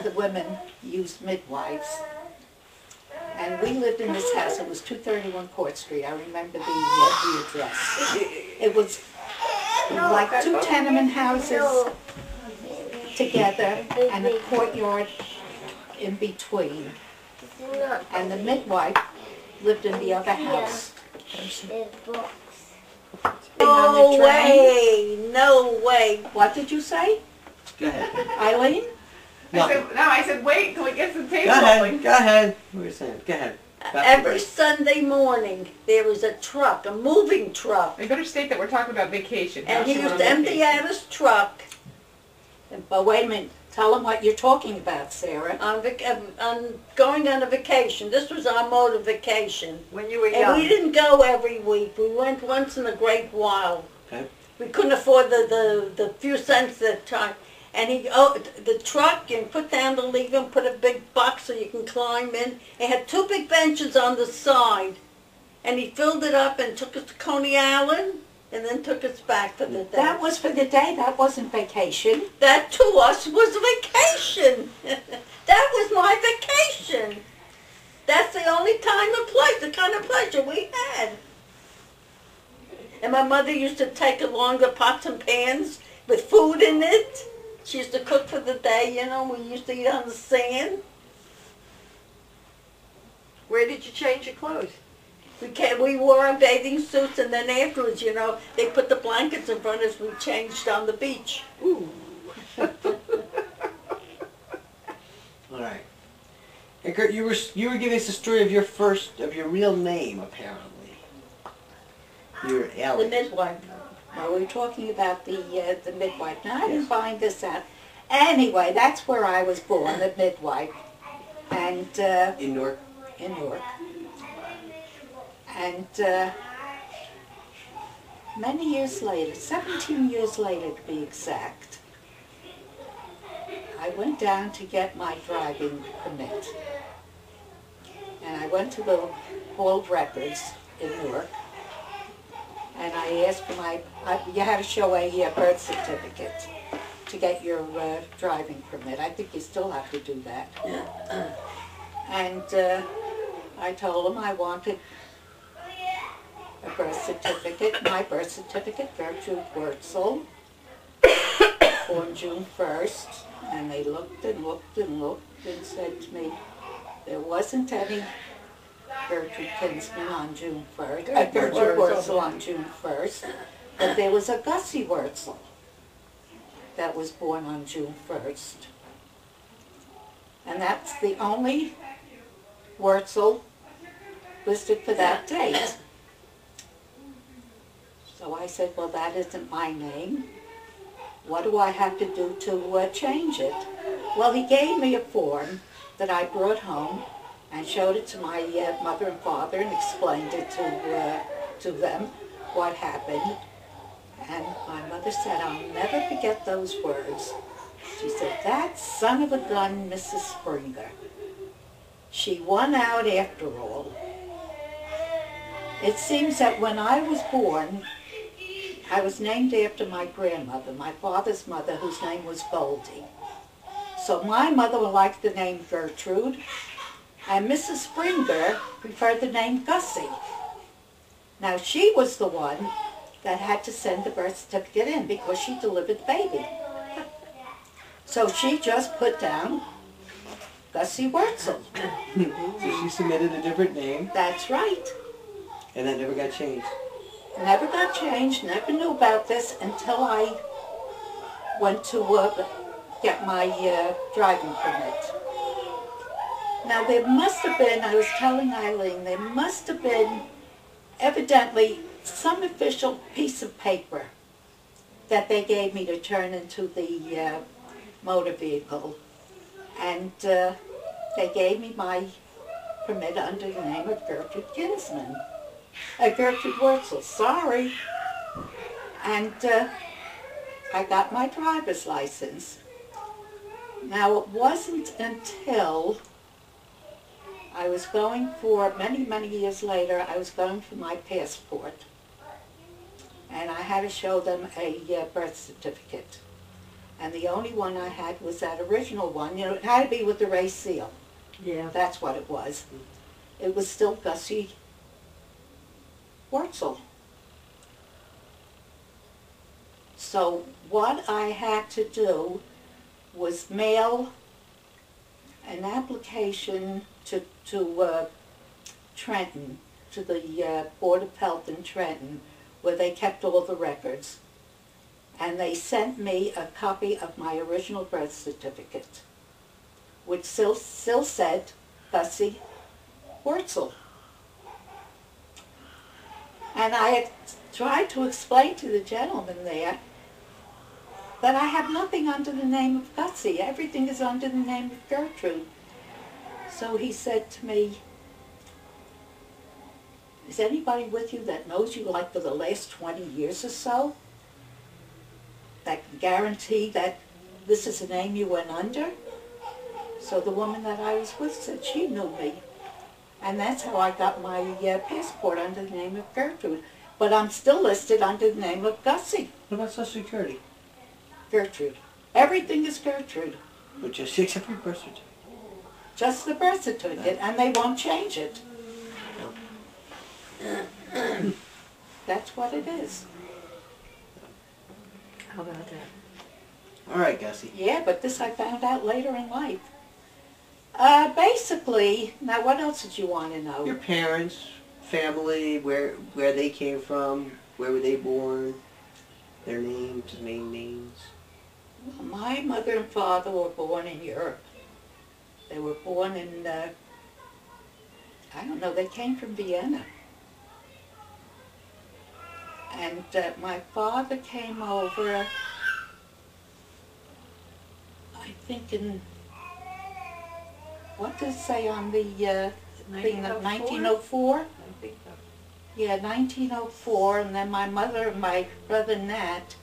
the women used midwives. And we lived in this house. It was 231 Court Street. I remember the address. It was like 2 tenement houses together and a courtyard in between. And the midwife lived in the other house. There's books. No way, no way. What did you say, Go ahead. Eileen? No. I said wait till we get some tape Go ahead. rolling. Go ahead. What were you saying? Go ahead. Back to Every birth. Sunday morning, there was a truck, a moving truck. We better state that we're talking about vacation. And not he she used went to on empty vacation. out his truck But wait a minute. Tell them what you're talking about, Sarah. on going on a vacation. This was our mode of vacation. When you were And young. we didn't go every week. We went once in a great while. Okay. We couldn't afford the few cents at the time. And the truck, you put down the lever and put a big box so you can climb in. It had 2 big benches on the side. And he filled it up and took us to Coney Island and then took us back for the day. That was for the day. That wasn't vacation. That to us was vacation. That was my vacation. That's the only time and place, the kind of pleasure we had. And my mother used to take along the pots and pans with food in it. She used to cook for the day, you know. We used to eat on the sand. Where did you change your clothes? We wore our bathing suits, and then afterwards, you know, they put the blankets in front of us. We changed on the beach. Ooh. All right. Hey, Gert, you were giving us the story of your real name, apparently. You're The Ellie. midwife. Well, we were talking about the midwife. Now, I didn't find this out. Anyway, that's where I was born, the midwife. And In Newark. in Newark. And many years later, 17 years later to be exact, I went down to get my driving permit. And I went to the Hall of Records in Newark. And I asked for you had to show a birth certificate to get your driving permit. I think you still have to do that. And I told them I wanted a birth certificate, my birth certificate, Gertrude Wurzel, born June 1st. And they looked and looked and looked and said to me, there wasn't any Gertrude Kinsman on June 1st, Gertrude Wurzel on June 1st, but there was a Gussie Wurzel that was born on June 1st. And that's the only Wurzel listed for that date. So I said, well, that isn't my name. What do I have to do to change it? Well, he gave me a form that I brought home, and showed it to my mother and father and explained it to them, what happened. And my mother said, I'll never forget those words. She said, that son of a gun, Mrs. Springer. She won out after all. It seems that when I was born, I was named after my grandmother, my father's mother, whose name was Goldie. So my mother liked the name Gertrude, and Mrs. Springer preferred the name Gussie. Now she was the one that had to send the birth certificate in because she delivered the baby. So she just put down Gussie Wurzel. So she submitted a different name, That's right. and that never got changed. Never got changed, never knew about this until I went to get my driving permit. Now there must have been, I was telling Eileen, there must have been evidently some official piece of paper that they gave me to turn into the motor vehicle. And they gave me my permit under the name of Gertrude Kinsman. Gertrude Wurzel, sorry. And I got my driver's license. Now it wasn't until I was going for, many, many years later, I was going for my passport. And I had to show them a birth certificate. And the only one I had was that original one. You know, it had to be with the race seal. Yeah. That's what it was. It was still Gussie Wurzel. So what I had to do was mail an application to Trenton, to the Board of Health in Trenton, where they kept all the records. And they sent me a copy of my original birth certificate, which still said Gussie Wurzel. And I had tried to explain to the gentleman there that I have nothing under the name of Gussie. Everything is under the name of Gertrude. So he said to me, is anybody with you that knows you like for the last 20 years or so? That can guarantee that this is the name you went under? So the woman that I was with said she knew me. And that's how I got my passport under the name of Gertrude. But I'm still listed under the name of Gussie. What about Social Security? Gertrude. Everything is Gertrude. But just except for your birth certificate. Just the birth certificate, and they won't change it. That's what it is. How about that? All right, Gussie. Yeah, but this I found out later in life. Basically, now what else did you want to know? Your parents, family, where they came from, where were they born, their names, main names. Well, my mother and father were born in Europe. They were born in, I don't know, they came from Vienna. And my father came over, I think in, what does it say on the thing, 1904? I think so. Yeah, 1904, and then my mother and my brother Nat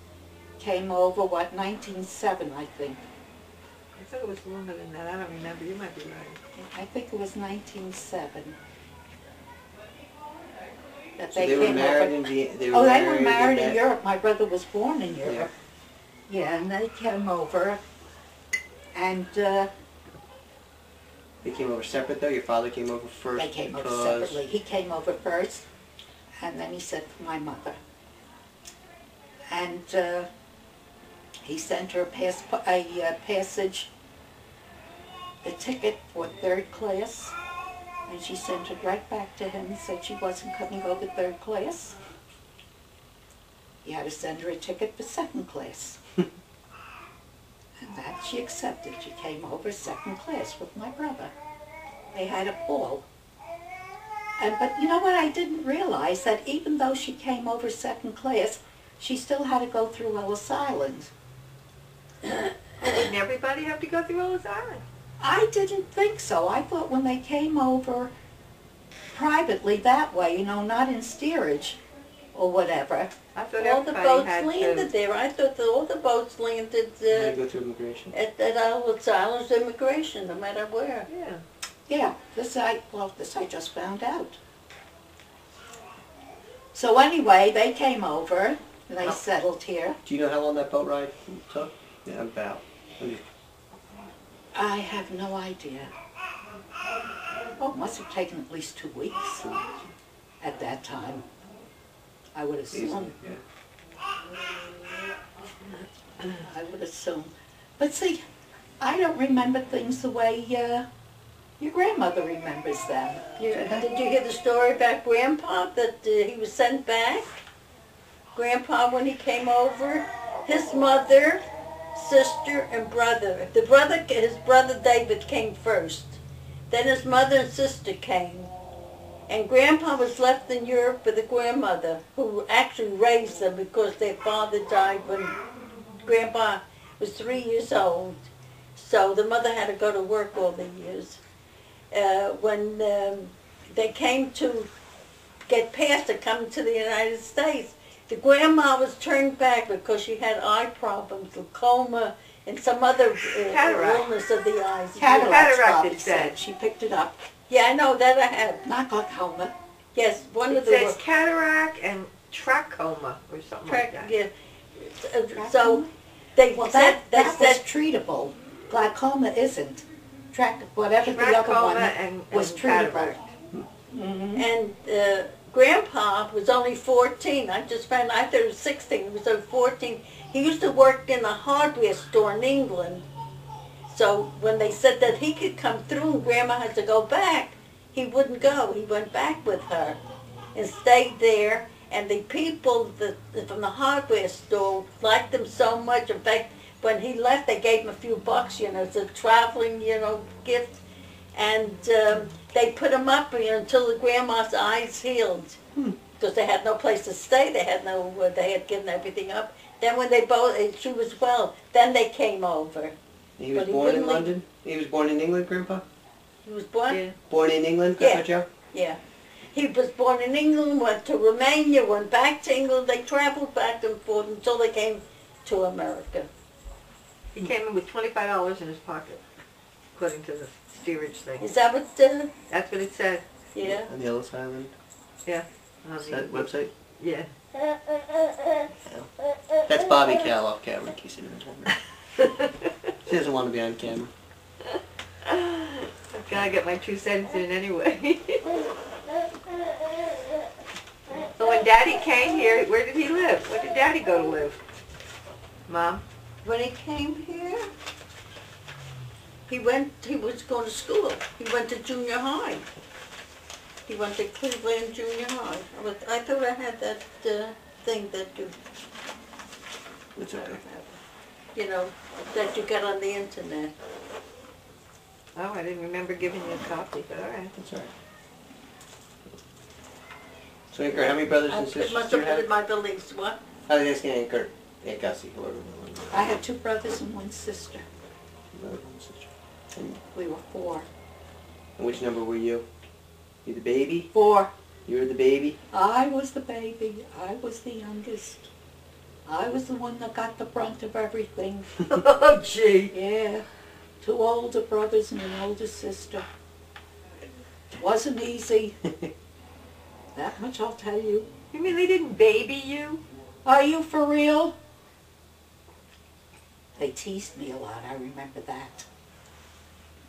came over, 1907, I think. I thought it was longer than that. I don't remember. You might be right. I think it was 1907. That So they they were came married over. in Vienna. They were married in Europe. My brother was born in Europe. Yeah, and they came over, and They came over separate though? Your father came over first? they came over because- separately. He came over first, and then he sent for my mother. And he sent her a passage, a ticket for 3rd class, and she sent it right back to him and said she wasn't coming over 3rd class. He had to send her a ticket for 2nd class. And that she accepted. She came over 2nd class with my brother. They had a ball. But you know what, I didn't realize that even though she came over 2nd class, she still had to go through Ellis Island. Didn't everybody have to go through Ellis Island? I didn't think so. I thought when they came over privately that way, you know, not in steerage or whatever. I thought All the everybody boats had landed to. there. I thought that all the boats landed They go through immigration. at Albert Island's immigration, no matter where. Yeah. Yeah, this I just found out. So anyway, they came over, and they settled here. Do you know how long that boat ride took? Yeah, about. I have no idea. Oh, it must have taken at least 2 weeks at that time. I would Easily, assume. yeah. I would assume. But see, I don't remember things the way your grandmother remembers them. Did you hear the story about Grandpa, that he was sent back? Grandpa, when he came over, his mother, sister, and brother. His brother David came first. Then his mother and sister came. And Grandpa was left in Europe with a grandmother who actually raised them because their father died when Grandpa was 3 years old. So the mother had to go to work all the years. When they came to get past to come to the United States, the grandma was turned back because she had eye problems, glaucoma, and some other illness of the eyes. Cataracts, Cataract, Bobby it said. said. She picked it up. Yeah, I know that I have. Not glaucoma. Yes, one It of the says cataract and trachoma or something like that. yeah. So they Well, said that was treatable. Glaucoma isn't. Whatever the other Trachoma one and was treatable. cataract. And Grandpa was only 14. I just found out I thought he was 16. He was only 14. He used to work in a hardware store in England. So when they said that he could come through and Grandma had to go back, he wouldn't go. He went back with her and stayed there. And the people from the hardware store liked him so much. In fact, when he left, they gave him a few bucks, you know, as a traveling, you know, gift. And they put him up until the grandma's eyes healed, because they had no place to stay. They had given everything up. Then when she was well, then they came over. He was But he born in wouldn't leave- London? He was born in England, Grandpa? He was born? Yeah. Born in England, Yeah. Grandpa Joe? Yeah. He was born in England, went to Romania, went back to England. They traveled back and forth until they came to America. He came in with $25 in his pocket, according to the steerage thing. Is that what, That's what it said. yeah? On the Ellis Island? On Is the- that website? Yeah. That's Bobby Cal off camera in case anyone's wondering. She doesn't want to be on camera. I've got to get my 2 cents in anyway. So when Daddy came here, where did he live? Where did Daddy go to live? Mom? When he came here, he was going to school. He went to junior high. He went to Cleveland Junior High. I thought I had that thing that It's okay. you know, that you get on the internet. Oh, I didn't remember giving you a copy, but all right. That's all right. So, Anchor, how many brothers and I sisters must do you have put have? in my beliefs. What? I was asking Anchor, Aunt Gussie, whoever. I had 2 brothers and 1 sister. Brother and sister. And We were 4. which number were you? You the baby? 4. You were the baby? I was the baby. I was the youngest. I was the one that got the brunt of everything. Oh, gee. Yeah. 2 older brothers and an older sister. Wasn't easy. That much I'll tell you. You mean they didn't baby you? Are you for real? They teased me a lot, I remember that.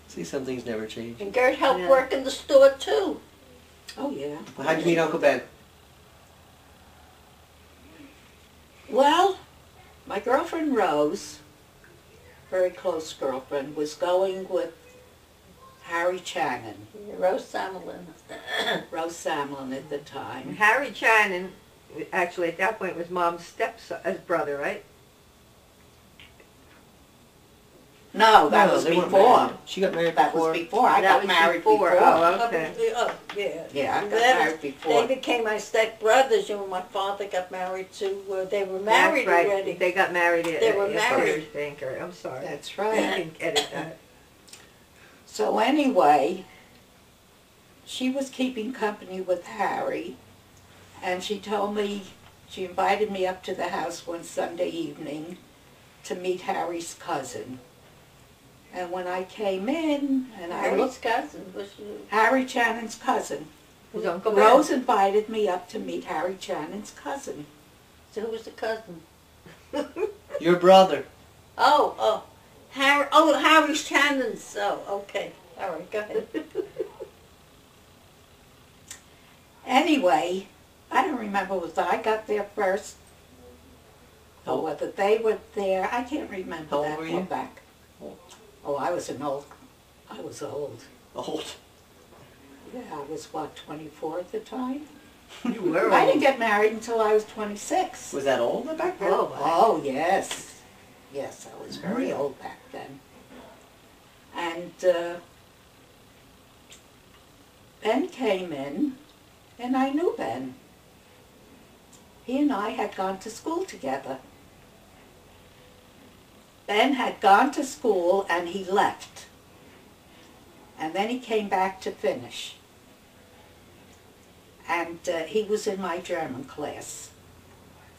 See, some things never change. And Gert helped Yeah. work in the store too. Oh yeah. Well, how'd you meet Uncle Ben? Well, my girlfriend Rose, very close girlfriend, was going with Harry Channon, Rose Samelin. Rose Samlin at the And time. Harry Channon, actually at that point was Mom's brother, right? No, that No, was they weren't before. married. She got married That before. was before. I That got was married before. before. Oh, okay. Oh, yeah. Yeah, I got That married was- before. They became my step brothers. You know, my father got married to. They were married That's right. already. They got married at They were married. Anchor. I'm sorry. That's I right. can edit that. So anyway, she was keeping company with Harry, and she told me, she invited me up to the house one Sunday evening to meet Harry's cousin. And when I came in, and I Harry's looked, cousin was you. Harry Channon's cousin. His Uncle Ben. Rose invited me up to meet Harry Channon's cousin. So who was the cousin? Your brother. Oh, Harry. Oh, Harry's Shannon's. Oh, okay. All right, go ahead. Anyway, I don't remember whether I got there first or whether they were there. I can't remember How old that were far you? back. Old. Oh, I was old. Old. Yeah, I was, what, 24 at the time? You were I didn't old. get married until I was 26. Was that old back then? Oh, yes. Yes, I was very old back then. And Ben came in, and I knew Ben. He and I had gone to school together. Ben had gone to school and he left. And then he came back to finish. And he was in my German class.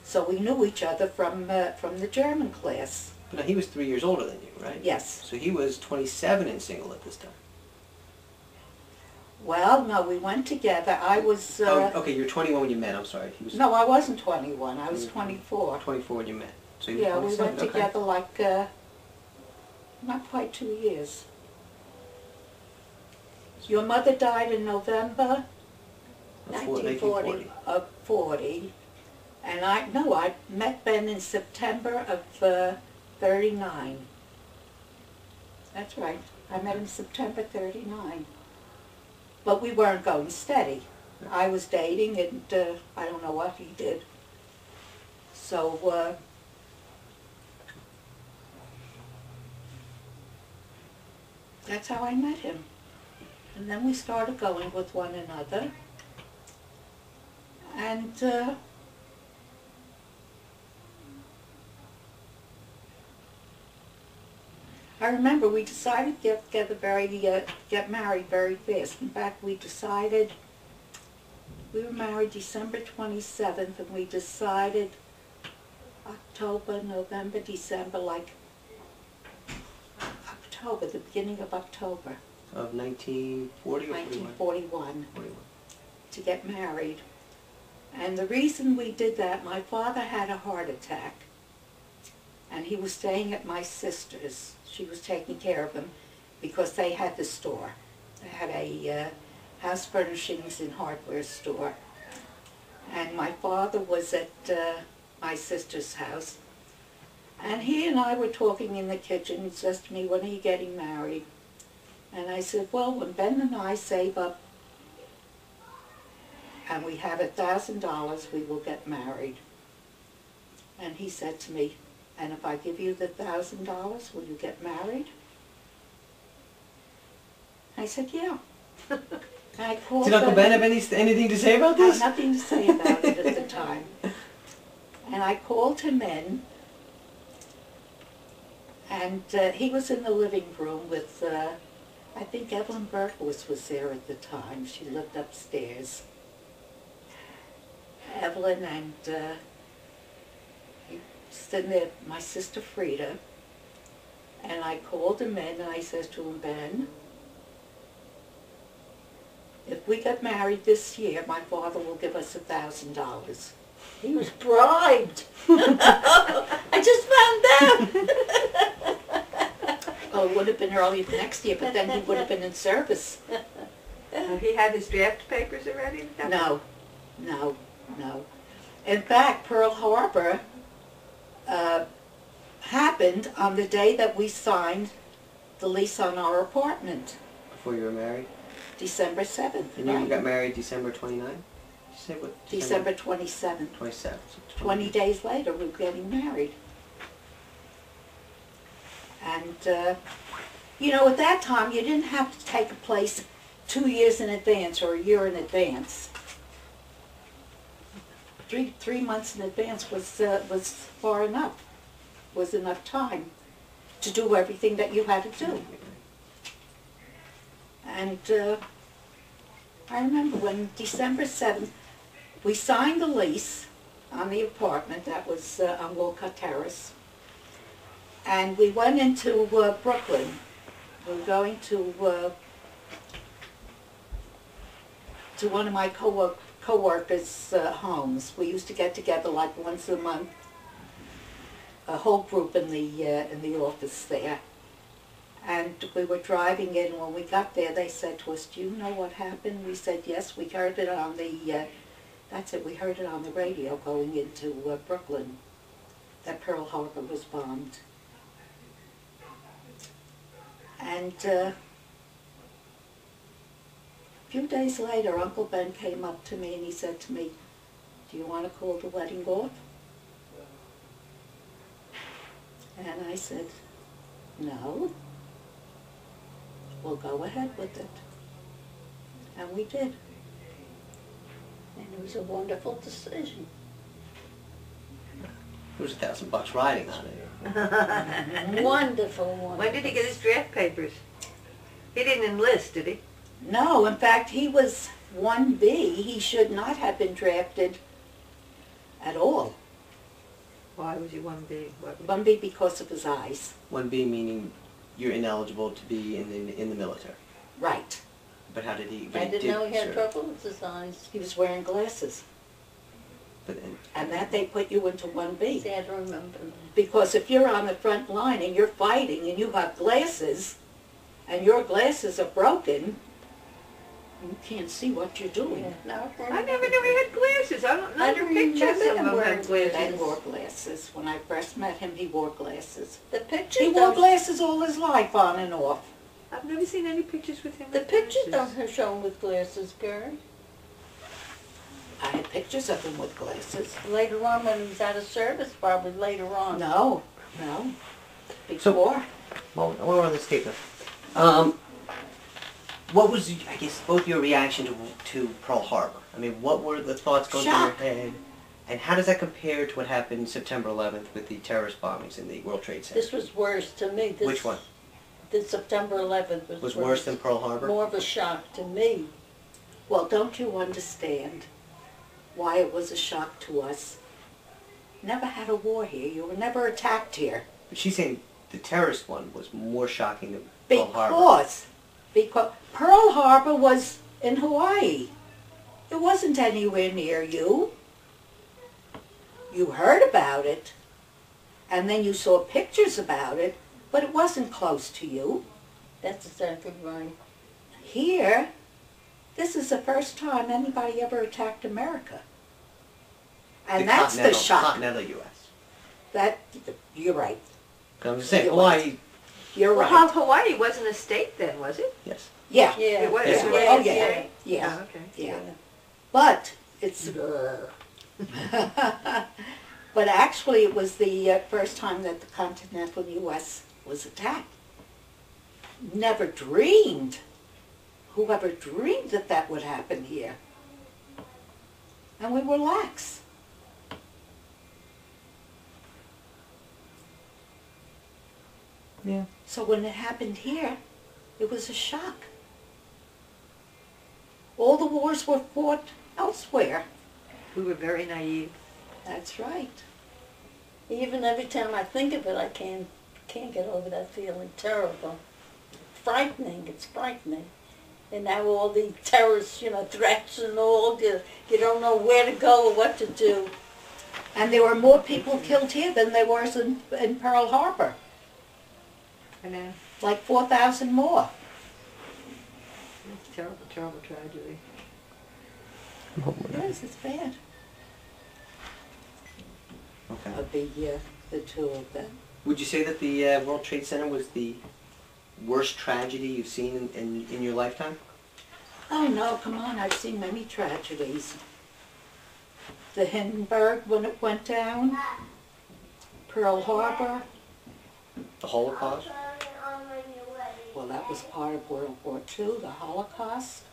So we knew each other from the German class. But now, he was 3 years older than you, right? Yes. So he was 27 and single at this time. Well, no, we went together. I was... okay, you're 21 when you met. I'm sorry. He was No, I wasn't 21. I was 24. 24 when you met. So he was Yeah, we 27. went Okay. together like, not quite 2 years. Your mother died in November Before 1940. of 40. And I met Ben in September of 39. That's right. I met him September 39. But we weren't going steady. I was dating and I don't know what he did. So, that's how I met him. And then we started going with one another. And I remember we decided to get married very fast. In fact, we were married December 27th, and we decided October, November, December, like October, the beginning of October, Of 1940 or 1941, 41? to get married. And the reason we did that, my father had a heart attack, and he was staying at my sister's. She was taking care of him because they had the store. They had a house furnishings and hardware store. And my father was at my sister's house. And he and I were talking in the kitchen. He says to me, "When are you getting married?" And I said, "Well, when Ben and I save up and we have $1,000, we will get married." And he said to me, "And if I give you the $1,000, will you get married?" I said, "Yeah." I called Did Uncle Ben have anything to say about I had this? nothing to say about it at the time. And I called him in, and he was in the living room with, I think Evelyn Berkowitz was there at the time. She lived upstairs. Evelyn and sitting there, my sister Frida, and I called him in and I says to him, "Ben, if we get married this year, my father will give us $1,000. He was bribed. I just found out. Oh, it would have been early next year, but then he would have been in service. He had his draft papers already? No. In fact, Pearl Harbor happened on the day that we signed the lease on our apartment, Before you were married? December 7th. And you right? got married December 29th? You say what? December 27th. 27th. 20 days later, we were getting married. And, you know, at that time, you didn't have to take a place 2 years in advance or a year in advance. Three months in advance was far enough, was enough time to do everything that you had to do. And I remember when December 7th, we signed the lease on the apartment that was on Walcott Terrace. And we went into Brooklyn. We were going to one of my co-workers' homes. We used to get together like once a month, a whole group in the office there. And we were driving in. When we got there, they said to us, "Do you know what happened?" We said, "Yes, we heard it on the, that's it, we heard it on the radio going into Brooklyn, that Pearl Harbor was bombed." And a few days later, Uncle Ben came up to me and he said to me, "Do you want to call the wedding off?" And I said, "No. We'll go ahead with it." And we did. And it was a wonderful decision. There was $1,000 riding on it. Wonderful, wonderful. When did he get his draft papers? He didn't enlist, did he? No, in fact, he was 1B. He should not have been drafted at all. Why was he 1B? 1B because of his eyes. 1B meaning you're ineligible to be in the military. Right. But how did he? I But didn't know he had serve. trouble with his eyes. He was wearing glasses. But And that they put you into 1B. See, I don't remember. Because if you're on the front line and you're fighting and you have glasses and your glasses are broken, you can't see what you're doing. Yeah, no, I never knew he had glasses. I don't know I the don't pictures remember of him him wearing had They glasses. wore glasses. When I first met him, he wore glasses. The He pictures wore don't, glasses all his life, on and off. I've never seen any pictures with him the with pictures glasses. don't show him with glasses, Gert. I had pictures of him with glasses. Later on when he was out of service, probably later on. No. Before. well, we're on this tape now. What was, I guess, both your reaction to Pearl Harbor? I mean, what were the thoughts going Shock. through your head? And how does that compare to what happened September 11th with the terrorist bombings in the World Trade Center? This was worse to me. This, Which one? The September 11th was Was worse than Pearl Harbor? More of a shock to me. Well, don't you understand why it was a shock to us? Never had a war here. You were never attacked here. But she's saying the terrorist one was more shocking than Pearl Harbor. Because Pearl Harbor was in Hawaii. It wasn't anywhere near you. You heard about it, and then you saw pictures about it, but it wasn't close to you. That's exactly right. Here, this is the first time anybody ever attacked America. And that's the shock. Continental U.S. That, you're right. 'Cause I'm just saying, You're Hawaii, You're Well, right. Hawaii wasn't a state then, was it? yes. Yeah, Yeah. It was. Yes, it it was oh a yeah, state? yeah, Oh, okay. yeah. But it's, but actually it was the first time that the continental U.S. was attacked. Never dreamed, whoever dreamed that that would happen here? And we were lax. Yeah. So when it happened here, it was a shock. All the wars were fought elsewhere. We were very naive. That's right. Even every time I think of it, I can't get over that feeling. Terrible. Frightening. It's frightening. And now all the terrorist, threats and all, you don't know where to go or what to do. And there were more people killed here than there was in Pearl Harbor. I know. Like 4,000 more. It's terrible, terrible tragedy. Yes, it's bad. Okay. Of the two of them. Would you say that the World Trade Center was the worst tragedy you've seen in your lifetime? Oh no, come on, I've seen many tragedies. The Hindenburg when it went down. Pearl Harbor. The Holocaust? Well, that was part of World War II, the Holocaust.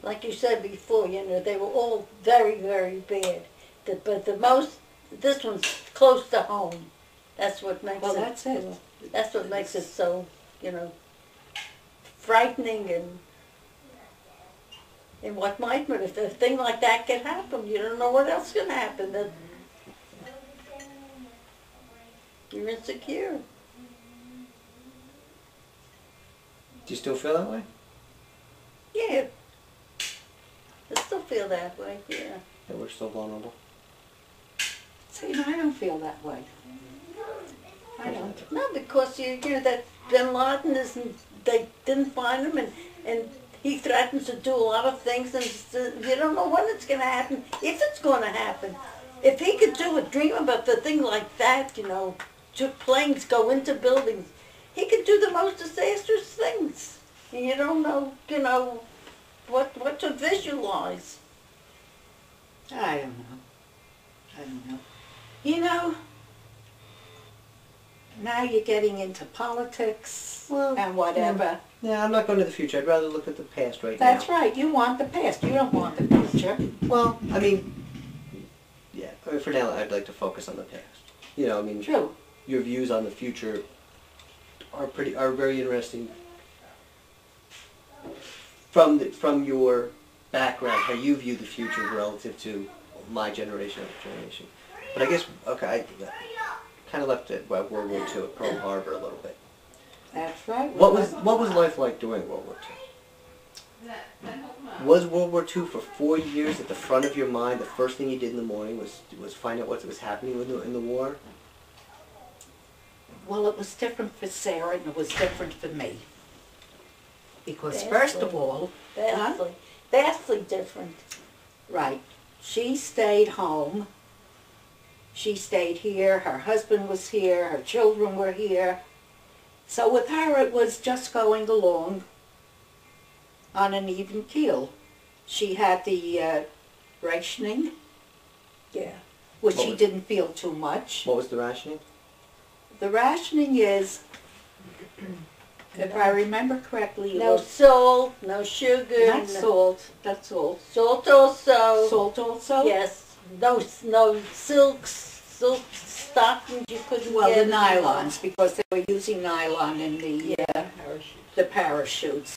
Like you said before, they were all very, very bad. But this one's close to home. That's what makes Well, it. that's it. That's what makes it so, frightening and what might, but if a thing like that can happen, you don't know what else can happen. That you're insecure. Do you still feel that way? Yeah. I still feel that way, yeah. That we're still vulnerable? See, I don't feel that way. I don't. No, because that Bin Laden isn't, they didn't find him and he threatens to do a lot of things and you don't know when it's going to happen, if it's going to happen. If he could do a dream about the thing like that, to planes go into buildings, he could do the most disastrous things. And you don't know, what to visualize. I don't know. I don't know. Now you're getting into politics and whatever. Yeah, I'm not going to the future. I'd rather look at the past right now. That's right. You want the past. You don't want the future. Well, I mean, yeah. For now, I'd like to focus on the past. True. Your views on the future are very interesting. From your background, how you view the future relative to my generation. But I guess I kind of left it by World War II at Pearl Harbor a little bit. That's right. What was life like during World War II? Was World War II for 4 years at the front of your mind? The first thing you did in the morning was find out what was happening in the war? Well, it was different for Sarah and it was different for me. Because Vastly. first of all, Vastly different. right, she stayed home. She stayed here, her husband was here, her children were here. So with her it was just going along on an even keel. She had the rationing, Yeah. which What she was- didn't feel too much. What was the rationing? The rationing is, if I remember correctly, it No was salt, no sugar. not salt, that's salt. Salt also. Salt also? Yes. No silk stockings you couldn't Well, get. the nylons, because they were using nylon in the parachutes.